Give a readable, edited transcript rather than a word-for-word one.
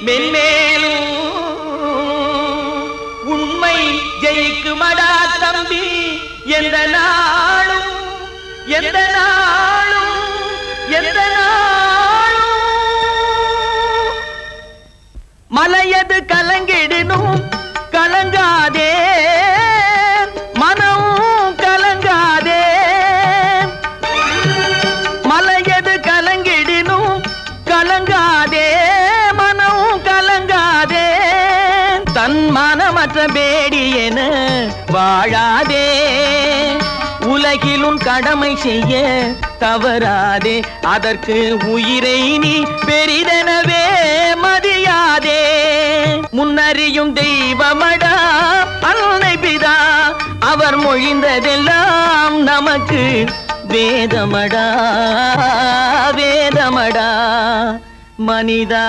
மென்மேலும் உண்மை ஜெயிக்குமடா தம்பி எந்த நாளும் எந்த நாளும் எந்த நாளும் மலையது கலங்கிடனும் கலங்காதே மனம் கலங்காதே மலையது கலங்கிடனும் கலங்காதே மனம் கலங்காதே தன் மனமற்ற பேடி என வாழாதே உலகிலும் கடமை செய்ய தவறாதே அதற்கு உயிரை நீ பெரிதெனவே மதியாதே முன்னறியும் தெய்வமடா அன்னை பிதா அவர் மொழிந்ததெல்லாம் நமக்கு வேதமடா வேதமடா மனிதா